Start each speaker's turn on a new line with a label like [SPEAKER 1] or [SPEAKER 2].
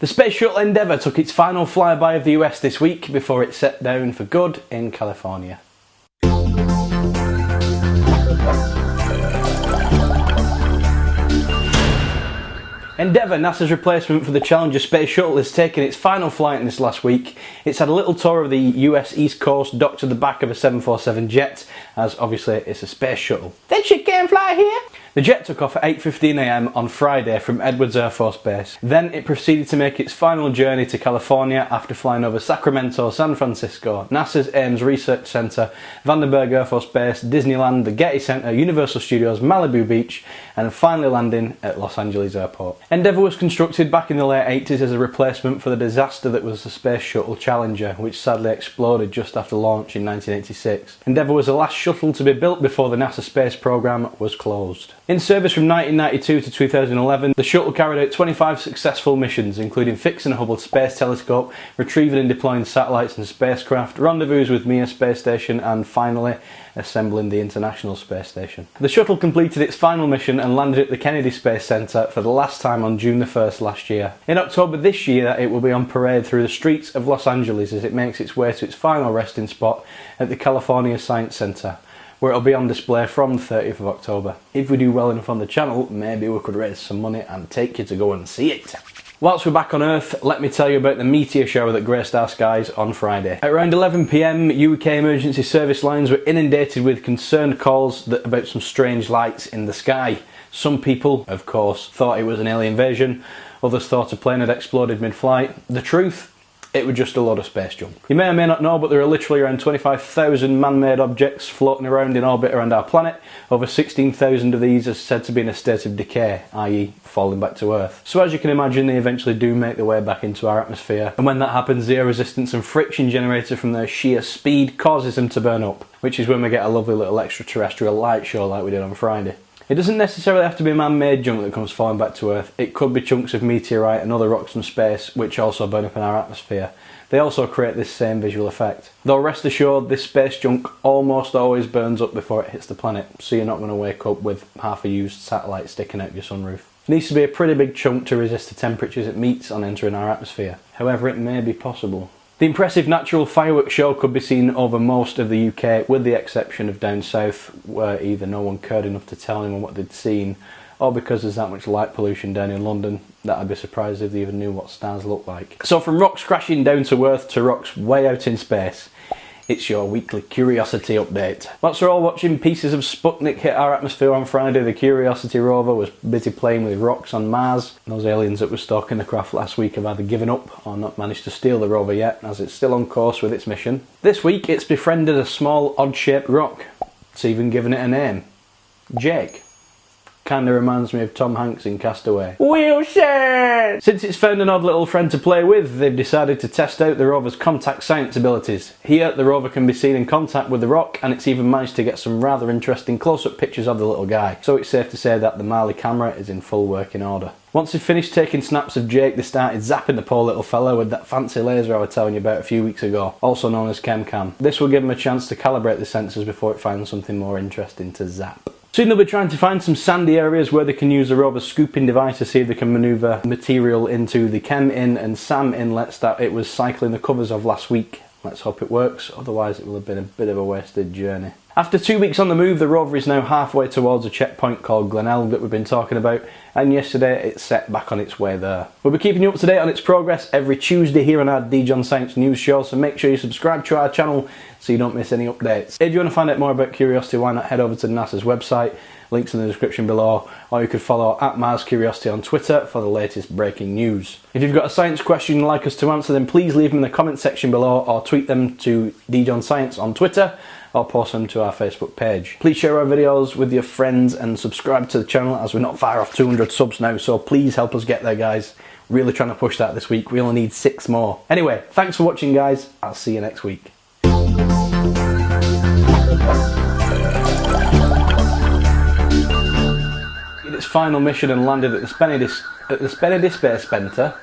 [SPEAKER 1] The space shuttle Endeavour took its final flyby of the US this week before it set down for good in California. Endeavour, NASA's replacement for the Challenger space shuttle, has taken its final flight in this last week. It's had a little tour of the US East Coast, docked to the back of a 747 jet, as obviously it's a space shuttle. Then she can fly here! The jet took off at 8:15 AM on Friday from Edwards Air Force Base. Then it proceeded to make its final journey to California after flying over Sacramento, San Francisco, NASA's Ames Research Center, Vandenberg Air Force Base, Disneyland, the Getty Center, Universal Studios, Malibu Beach, and finally landing at Los Angeles Airport. Endeavour was constructed back in the late 80s as a replacement for the disaster that was the Space Shuttle Challenger, which sadly exploded just after launch in 1986. Endeavour was the last shuttle to be built before the NASA space program was closed. In service from 1992 to 2011, the shuttle carried out 25 successful missions, including fixing a Hubble Space Telescope, retrieving and deploying satellites and spacecraft, rendezvous with Mir Space Station, and finally assembling the International Space Station. The shuttle completed its final mission and landed at the Kennedy Space Center for the last time on June the 1st last year. In October this year, it will be on parade through the streets of Los Angeles as it makes its way to its final resting spot at the California Science Center, where it'll be on display from the 30th of October. If we do well enough on the channel, maybe we could raise some money and take you to go and see it. Whilst we're back on Earth, let me tell you about the meteor shower that graced our skies on Friday. At around 11 PM, UK emergency service lines were inundated with concerned calls about some strange lights in the sky. Some people, of course, thought it was an alien invasion. Others thought a plane had exploded mid-flight. The truth? It was just a load of space junk. You may or may not know, but there are literally around 25,000 man-made objects floating around in orbit around our planet. Over 16,000 of these are said to be in a state of decay, i.e. falling back to Earth. So as you can imagine, they eventually do make their way back into our atmosphere. And when that happens, the air resistance and friction generated from their sheer speed causes them to burn up, which is when we get a lovely little extraterrestrial light show like we did on Friday. It doesn't necessarily have to be man-made junk that comes falling back to Earth. It could be chunks of meteorite and other rocks from space which also burn up in our atmosphere. They also create this same visual effect. Though rest assured, this space junk almost always burns up before it hits the planet, so you're not going to wake up with half a used satellite sticking out your sunroof. It needs to be a pretty big chunk to resist the temperatures it meets on entering our atmosphere. However, it may be possible. The impressive natural fireworks show could be seen over most of the UK, with the exception of down south, where either no one cared enough to tell anyone what they'd seen, or because there's that much light pollution down in London that I'd be surprised if they even knew what stars look like. So from rocks crashing down to Earth to rocks way out in space, it's your weekly Curiosity update. Whilst we're all watching pieces of Sputnik hit our atmosphere on Friday, the Curiosity rover was busy playing with rocks on Mars. Those aliens that were stalking the craft last week have either given up or not managed to steal the rover yet, as it's still on course with its mission. This week it's befriended a small odd-shaped rock. It's even given it a name. Jake. Kinda reminds me of Tom Hanks in Castaway. Wilson! Since it's found an odd little friend to play with, they've decided to test out the rover's contact science abilities. Here, the rover can be seen in contact with the rock, and it's even managed to get some rather interesting close-up pictures of the little guy. So it's safe to say that the Marley camera is in full working order. Once they've finished taking snaps of Jake, they started zapping the poor little fella with that fancy laser I was telling you about a few weeks ago, also known as ChemCam. This will give him a chance to calibrate the sensors before it finds something more interesting to zap. Soon they'll be trying to find some sandy areas where they can use the rover's scooping device to see if they can manoeuvre material into the Chem in and SAM inlets that it was cycling the covers of last week. Let's hope it works, otherwise it will have been a bit of a wasted journey. After 2 weeks on the move, the rover is now halfway towards a checkpoint called Glenelg that we've been talking about, and yesterday it set back on its way there. We'll be keeping you up to date on its progress every Tuesday here on our Deej on Science news show, so make sure you subscribe to our channel so you don't miss any updates. If you want to find out more about Curiosity, why not head over to NASA's website, links in the description below, or you could follow @MarsCuriosity on Twitter for the latest breaking news. If you've got a science question you'd like us to answer, then please leave them in the comment section below, or tweet them to Deej on Science on Twitter, or post them to our Facebook page. Please share our videos with your friends and subscribe to the channel, as we're not far off 200 subs now, so please help us get there, guys. Really trying to push that this week. We only need 6 more. Anyway, thanks for watching, guys. I'll see you next week. Its final mission and landed at the Spenedy Space Center.